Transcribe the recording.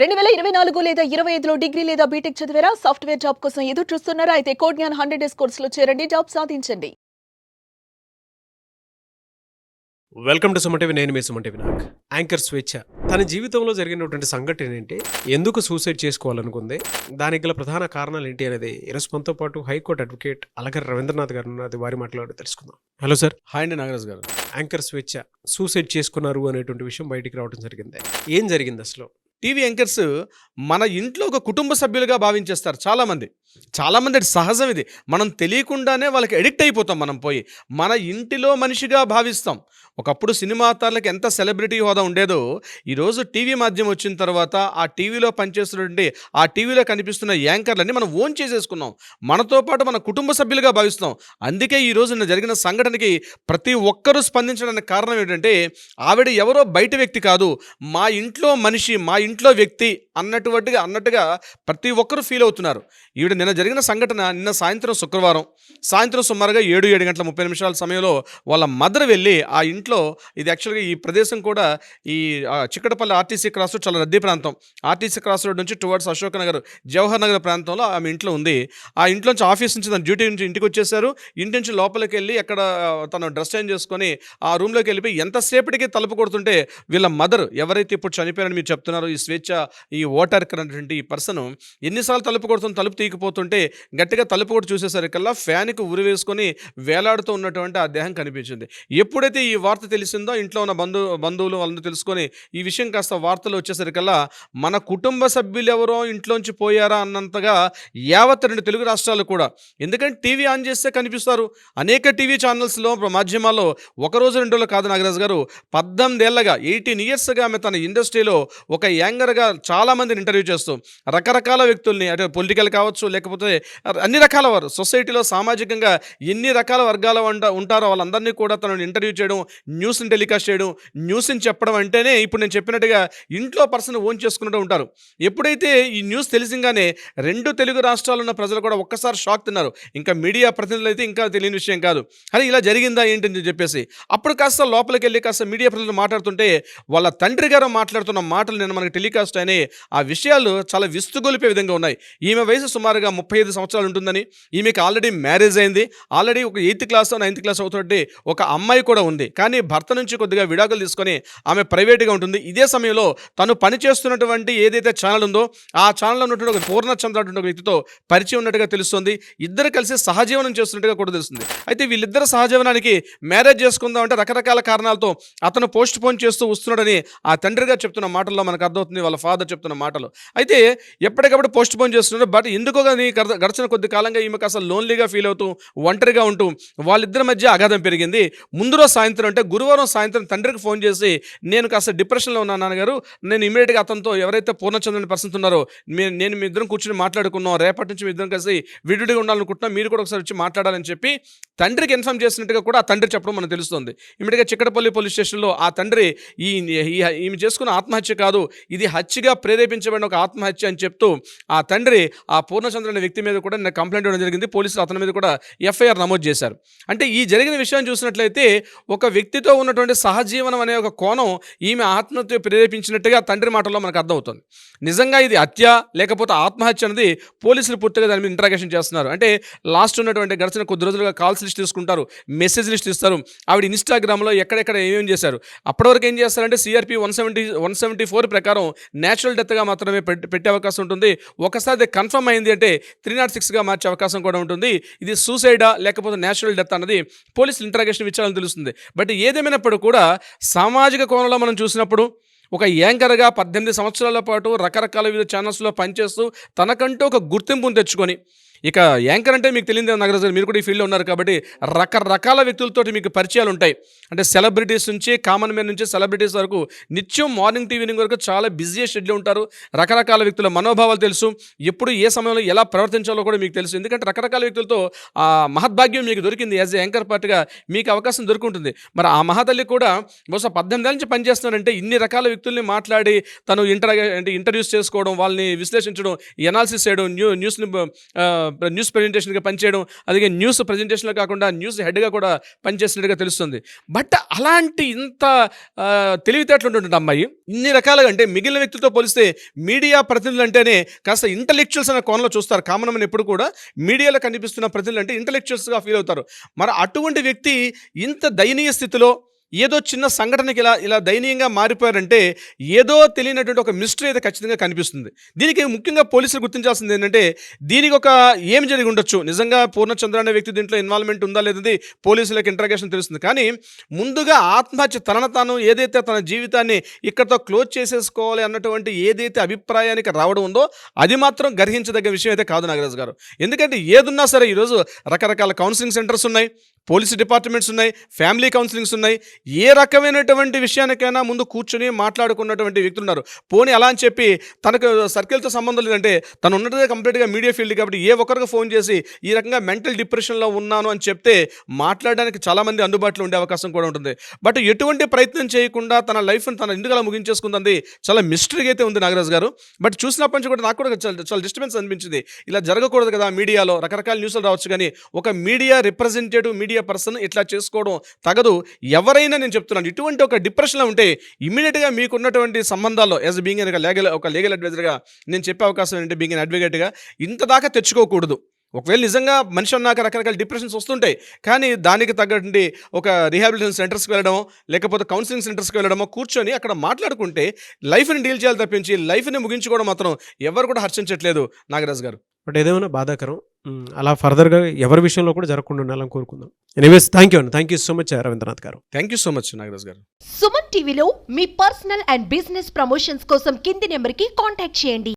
2024 లేదా 25లో డిగ్రీ లేదా బీటెక్ చదివారా? సాఫ్ట్‌వేర్ జాబ్ కోసం ఎదురు చూస్తున్నారా? అయితే కోడ్ జ్ఞాన్ 100 డేస్ కోర్సులో చేరండి. జాబ్ సాధించండి. Welcome to Suman TV. నేను మీ సుమన్ టీవీ నాగ్. యాంకర్ స్వేచ్ఛ తన జీవితంలో జరిగినటువంటి సంఘటన ఏంటి, ఎందుకు సూసైడ్ చేసుకోవాలనుకుంది, దానికి గల ప్రధాన కారణాలు ఏంటి అనేది ఈరోజు మనతో పాటు హైకోర్టు అడ్వకేట్ అలగర్ రవీంద్రనాథ్ గారు ఉన్నారు. వారి మాట్లాడి తెలుసుకుందాం. Hello sir. హాయ్ అండి నాగరాజ్ గారు. యాంకర్ స్వేచ్ఛ సూసైడ్ చేసుకున్నారు అనేటువంటి విషయం బయటికి రావడం జరిగింది. ఏం జరిగింది అసలు? టీవీ యాంకర్స్ మన ఇంట్లో ఒక కుటుంబ సభ్యులుగా భావించేస్తారు చాలామంది. అది సహజం. ఇది మనం తెలియకుండానే వాళ్ళకి ఎడిక్ట్ అయిపోతాం. మనం పోయి మన ఇంటిలో మనిషిగా భావిస్తాం. ఒకప్పుడు సినిమా తారలకు ఎంత సెలబ్రిటీ హోదా ఉండేదో, ఈరోజు టీవీ మాధ్యమం వచ్చిన తర్వాత ఆ టీవీలో పనిచేస్తున్నటువంటి ఆ టీవీలో కనిపిస్తున్న యాంకర్లన్నీ మనం ఓన్ చేసేసుకున్నాం. మనతో పాటు మన కుటుంబ సభ్యులుగా భావిస్తాం. అందుకే ఈరోజు జరిగిన సంఘటనకి ప్రతి ఒక్కరూ స్పందించడానికి కారణం ఏంటంటే, ఆవిడ ఎవరో బయట వ్యక్తి కాదు, మా ఇంట్లో మనిషి, మా ఇంట్లో వ్యక్తి అన్నట్టుగా ప్రతి ఒక్కరూ ఫీల్ అవుతున్నారు. ఈవిడ నిన్న జరిగిన సంఘటన నిన్న సాయంత్రం శుక్రవారం సాయంత్రం సుమారుగా 7 గంటల 30 నిమిషాల సమయంలో వాళ్ళ మదర్ వెళ్ళి ఆ ఇంట్లో, ఇది యాక్చువల్గా ఈ ప్రదేశం కూడా ఈ చిక్కడపల్లి ఆర్టీసీ క్రాస్ రోడ్ చాలా రద్దీ ప్రాంతం. ఆర్టీసీ క్రాస్ రోడ్ నుంచి టువర్డ్స్ అశోక్ నగర్, జవహర్ నగర్ ప్రాంతంలో ఆమె ఇంట్లో ఉంది. ఆ ఇంట్లోంచి ఆఫీస్ నుంచి తన డ్యూటీ నుంచి ఇంటికి వచ్చేసారు. ఇంటి నుంచి లోపలికి వెళ్ళి అక్కడ తను డ్రెస్ చేంజ్ చేసుకొని ఆ రూమ్లోకి వెళ్ళిపోయి ఎంతసేపటికి తలుపు కొడుతుంటే వీళ్ళ మదర్, ఎవరైతే ఇప్పుడు చనిపోయారని మీరు చెప్తున్నారో ఈ స్వేచ్ఛ, ఈ ఓటర్ అన్నటువంటి ఈ పర్సన్ ఎన్నిసార్లు తలుపు కొడుతుంది, తలుపు తీయకపోతుంటే గట్టిగా తలుపు కొట్టి చూసేసరికల్లా ఫ్యాన్కి ఉరి వేసుకొని వేలాడుతూ ఉన్నటువంటి ఆ దేహం కనిపించింది. ఎప్పుడైతే ఈ వార్త తెలిసిందో ఇంట్లో ఉన్న బంధువులు వాళ్ళని తెలుసుకొని ఈ విషయం కాస్త వార్తలు వచ్చేసరికల్లా మన కుటుంబ సభ్యులు ఎవరో ఇంట్లోంచి పోయారా అన్నంతగా యావత్ 2 తెలుగు రాష్ట్రాలు కూడా, ఎందుకంటే టీవీ ఆన్ చేస్తే కనిపిస్తారు అనేక టీవీ ఛానల్స్లో, మాధ్యమాల్లో ఒకరోజు 2 రోజులు కాదు నాగరాజు గారు, 18 ఏళ్ళగా 18 ఇయర్స్గా ఆమె తన ఇండస్ట్రీలో ఒక యాంకర్గా చాలామందిని ఇంటర్వ్యూ చేస్తూ రకరకాల వ్యక్తుల్ని, అంటే పొలిటికల్ కావచ్చు, లేకపోతే అన్ని రకాల వారు, సొసైటీలో సామాజికంగా ఎన్ని రకాల వర్గాల ఉంటారో వాళ్ళందరినీ కూడా తనను ఇంటర్వ్యూ చేయడం, న్యూస్ని టెలికాస్ట్ చేయడం, న్యూస్ని చెప్పడం అంటేనే ఇప్పుడు నేను చెప్పినట్టుగా ఇంట్లో పర్సన్ ఓన్ చేసుకుంటూ ఉంటారు. ఎప్పుడైతే ఈ న్యూస్ తెలిసింగానే 2 తెలుగు రాష్ట్రాలు ఉన్న ప్రజలు కూడా ఒక్కసారి షాక్ తిన్నారు. ఇంకా మీడియా ప్రతినిధులు అయితే ఇంకా తెలియని విషయం కాదు, అరే ఇలా జరిగిందా ఏంటని చెప్పేసి. అప్పుడు కాస్త లోపలికి వెళ్ళి కాస్త మీడియా ప్రతినిధులు మాట్లాడుతుంటే వాళ్ళ తండ్రి గారు మాట్లాడుతున్న మాటలు నేను మనకి టెలికాస్ట్ అయినాయి. ఆ విషయాలు చాలా విస్తుగొలిపే విధంగా ఉన్నాయి. ఈమె వయసు సుమారుగా 35 సంవత్సరాలు ఉంటుందని, ఈమెకి ఆల్రెడీ మ్యారేజ్ అయింది, ఆల్రెడీ ఒక 8th క్లాస్ 9th క్లాస్ అవుతుంటే ఒక అమ్మాయి కూడా ఉంది. కానీ భర్త నుంచి కొద్దిగా విడాకులు తీసుకొని ఆమె ప్రైవేట్గా ఉంటుంది. ఇదే సమయంలో తను పనిచేస్తున్నటువంటి ఏదైతే ఛానల్ ఉందో ఆ ఛానల్లో ఉన్నటువంటి ఒక పూర్ణచంద్ర అటువంటి ఒక వ్యక్తితో పరిచయం ఉన్నట్టుగా తెలుస్తుంది. ఇద్దరు కలిసి సహజీవనం చేస్తున్నట్టుగా కూడా తెలుస్తుంది. అయితే వీళ్ళిద్దరు సహజీవనానికి మ్యారేజ్ చేసుకుందాం అంటే రకరకాల కారణాలతో అతను పోస్ట్ పోన్ చేస్తూ వస్తున్నాడని ఆ తండ్రిగా చెప్తున్న మాటల్లో మనకు అర్థమవుతుంది, వాళ్ళ ఫాదర్ చెప్తున్న మాటలు. అయితే ఎప్పటికప్పుడు పోస్ట్ పోన్ చేస్తున్నారు. బట్ ఎందుకో కానీ గడిచిన కొద్ది కాలంగా ఈమెకు అసలు లోన్లీగా ఫీల్ అవుతూ, ఒంటరిగా ఉంటూ వాళ్ళిద్దరి మధ్య అగాధం పెరిగింది. ముందు రోజు సాయంత్రం, అంటే గురువారం సాయంత్రం తండ్రికి ఫోన్ చేసి, నేను కాస్త డిప్రెషన్లో ఉన్నాను నాన్నగారు, నేను ఇమీడియట్గా అతనితో, ఎవరైతే పూర్ణచంద్రని పర్సన్ ఉన్నారో, నేను మీ ఇద్దరం కూర్చొని మాట్లాడుకున్నాం, రేపటి నుంచి మీ ఇద్దరం కలిసి విడివిడిగా ఉండాలనుకుంటున్నాం, మీరు కూడా ఒకసారి వచ్చి మాట్లాడాలని చెప్పి తండ్రికి ఇన్ఫార్మ్ చేసినట్టుగా కూడా ఆ తండ్రి చెప్పడం మనకు తెలుస్తుంది. ఇమీడియట్గా చిక్కడపల్లి పోలీస్ స్టేషన్లో ఆ తండ్రి ఈమె చేసుకున్న ఆత్మహత్య కాదు, ఇది హత్యగా ప్రేరేపించబడిన ఒక ఆత్మహత్య అని చెప్తూ ఆ తండ్రి ఆ పూర్ణచంద్ర అనే వ్యక్తి మీద కూడా కంప్లైంట్ ఇవ్వడం జరిగింది. పోలీసులు అతని మీద కూడా ఎఫ్ఐఆర్ నమోదు చేశారు. అంటే ఈ జరిగిన విషయాన్ని చూసినట్లయితే ఒక వ్యక్తితో ఉన్నటువంటి సహజీవనం అనే ఒక కోణం ఈమె ఆత్మహత్య ప్రేరేపించినట్టుగా తండ్రి మాటల్లో మనకు అర్థమవుతుంది. నిజంగా ఇది హత్య లేకపోతే ఆత్మహత్య అనేది పోలీసులు పూర్తిగా దాని మీద ఇంట్రాగేషన్ చేస్తున్నారు. అంటే లాస్ట్ ఉన్నటువంటి గడిచిన కొద్ది రోజులుగా కాల్స్ లిస్ట్ తీసుకుంటారు, మెసేజ్ లిస్ట్ ఇస్తారు. ఆవిడ ఇన్స్టాగ్రామ్లో ఎక్కడెక్కడ ఏమేమి చేశారు, అప్పటివరకు ఏం చేస్తారంటే సిఆర్పి 174 ప్రకారం న్యాచురల్ డెత్గా మాత్రమే పెట్టే అవకాశం ఉంటుంది. ఒకసారి అది కన్ఫర్మ్ అయింది అంటే 306గా మార్చే అవకాశం కూడా ఉంటుంది. ఇది సూసైడా లేకపోతే న్యాచురల్ డెత్ అన్నది పోలీసులు ఇంట్రాగేషన్ విచారణ తెలుస్తుంది. బట్ ఏదేమైనప్పుడు కూడా సామాజిక కోణంలో మనం చూసినప్పుడు ఒక యాంకర్గా 18 సంవత్సరాల పాటు రకరకాల వివిధ ఛానల్స్లో పనిచేస్తూ తనకంటూ ఒక గుర్తింపును తెచ్చుకొని, ఇక యాంకర్ అంటే మీకు తెలియదు నాగరాజు, మీరు కూడా ఈ ఫీల్డ్లో ఉన్నారు కాబట్టి రకరకాల వ్యక్తులతో మీకు పరిచయాలు ఉంటాయి. అంటే సెలబ్రిటీస్ నుంచి, కామన్ మ్యాన్ నుంచి సెలబ్రిటీస్ వరకు నిత్యం మార్నింగ్ టు ఈవినింగ్ వరకు చాలా బిజీ షెడ్యూల్ ఉంటారు. రకరకాల వ్యక్తుల మనోభావాలు తెలుసు, ఎప్పుడు ఏ సమయంలో ఎలా ప్రవర్తించాలో కూడా మీకు తెలుసు. ఎందుకంటే రకరకాల వ్యక్తులతో ఆ మహద్భాగ్యం మీకు దొరికింది. యాజ్ ఏ యాంకర్ పార్ట్గా మీకు అవకాశం దొరుకుంటుంది. మరి ఆ మహాతల్లి కూడా బహుశా 18 ఏళ్ళ నుంచి పనిచేస్తున్నారంటే ఇన్ని రకాల వ్యక్తుల్ని మాట్లాడి తను ఇంటర్వ్యూస్ చేసుకోవడం, వాళ్ళని విశ్లేషించడం, ఎనాలిసిస్ చేయడం, న్యూస్ని న్యూస్ ప్రజెంటేషన్గా పనిచేయడం, అలాగే న్యూస్ ప్రజెంటేషన్లో కాకుండా న్యూస్ హెడ్గా కూడా పనిచేసినట్టుగా తెలుస్తుంది. బట్ అలాంటి ఇంత తెలివితేటలు ఉన్నటువంటి అమ్మాయి ఇన్ని రకాలుగా, అంటే మిగిలిన వ్యక్తులతో పోలిస్తే మీడియా ప్రతినిధులు అంటేనే కాస్త ఇంటలెక్చువల్స్ అనే కోణంలో చూస్తారు. కామన్ అని ఎప్పుడు కూడా మీడియాలో కనిపిస్తున్న ప్రతినిధులు అంటే ఇంటలెక్చువల్స్గా ఫీల్ అవుతారు. మరి అటువంటి వ్యక్తి ఇంత దయనీయ స్థితిలో ఏదో చిన్న సంఘటనకి ఇలా దయనీయంగా మారిపోయారంటే ఏదో తెలియనటువంటి ఒక మిస్టరీ అయితే ఖచ్చితంగా కనిపిస్తుంది. దీనికి ముఖ్యంగా పోలీసులు గుర్తించాల్సింది ఏంటంటే, దీనికి ఒక ఏం జరిగి ఉండొచ్చు, నిజంగా పూర్ణచంద్ర అనే వ్యక్తి దీంట్లో ఇన్వాల్వ్మెంట్ ఉందా లేదని పోలీసులకు ఇంట్రాగేషన్ తెలుస్తుంది. కానీ ముందుగా ఆత్మహత్య, తాను ఏదైతే తన జీవితాన్ని ఇక్కడతో క్లోజ్ చేసేసుకోవాలి అన్నటువంటి ఏదైతే అభిప్రాయానికి రావడం ఉందో అది మాత్రం గర్హించదగ్గ విషయం అయితే కాదు నాగరాజు గారు. ఎందుకంటే ఏదున్నా సరే ఈరోజు రకరకాల కౌన్సిలింగ్ సెంటర్స్ ఉన్నాయి, పోలీసు డిపార్ట్మెంట్స్ ఉన్నాయి, ఫ్యామిలీ కౌన్సిలింగ్స్ ఉన్నాయి. ఏ రకమైనటువంటి విషయానికైనా ముందు కూర్చొని మాట్లాడుకున్నటువంటి వ్యక్తులు ఉన్నారు. పోనీ అలా అని చెప్పి తనకు సర్కిల్తో సంబంధం లేదంటే తను ఉన్నదే కంప్లీట్గా మీడియా ఫీల్డ్ కాబట్టి ఏ ఒక్కరికి ఫోన్ చేసి ఈ రకంగా మెంటల్ డిప్రెషన్లో ఉన్నాను అని చెప్తే మాట్లాడడానికి చాలామంది అందుబాటులో ఉండే అవకాశం కూడా ఉంటుంది. బట్ ఎటువంటి ప్రయత్నం చేయకుండా తన లైఫ్ని తన ఎందుకు అలా ముగించేసుకుంది చాలా మిస్టరీగా అయితే ఉంది నాగరాజు గారు. బట్ చూసినప్పటి నుంచి కూడా నాకు కూడా చాలా డిస్టర్బెన్స్ అనిపించింది. ఇలా జరగకూడదు కదా, మీడియాలో రకరకాల న్యూస్లు రావచ్చు, కానీ ఒక మీడియా రిప్రజెంటేటివ్, మీడియా పర్సన్ ఇట్లా చేసుకోవడం తగదు. ఎవరైనా నేను చెప్తున్నాను, ఇటువంటి ఒక డిప్రెషన్లో ఉంటే ఇమీడియట్గా మీకున్నటువంటి సంబంధాల్లో యాజ్ బీయింగ్ ఒక లీగల్ అడ్వైజర్గా నేను చెప్పే అవకాశం ఏంటంటే, బీయింగ్ అడ్వకేట్గా ఇంత దాకా తెచ్చుకోకూడదు. ఒకవేళ నిజంగా మనిషి అన్నాక రకరకాల డిప్రెషన్స్ వస్తుంటాయి, కానీ దానికి తగ్గటువంటి ఒక రీహాబిలిటేషన్ సెంటర్స్కి వెళ్ళడమో లేకపోతే కౌన్సిలింగ్ సెంటర్స్కి వెళ్ళడమో కూర్చొని అక్కడ మాట్లాడుకుంటే లైఫ్ని డీల్ చేయాలి తప్పించి లైఫ్ని ముగించుకోవడం మాత్రం ఎవరు కూడా హర్షించట్లేదు నాగరాజు గారు. బట్ ఏదేమైనా బాధాకరం. అలా ఫర్దర్గా ఎవరి విషయంలో కూడా జరగకుండా ఉండాలని కోరుకుందాం. Anyways thank you so much Ravindranath గారు. Thank you so much Nagaraju గారు. సుమన్ టీవీలో మీ పర్సనల్ అండ్ బిజినెస్ ప్రమోషన్స్ కోసం కింది నెంబర్కి కాంటాక్ట్ చేయండి.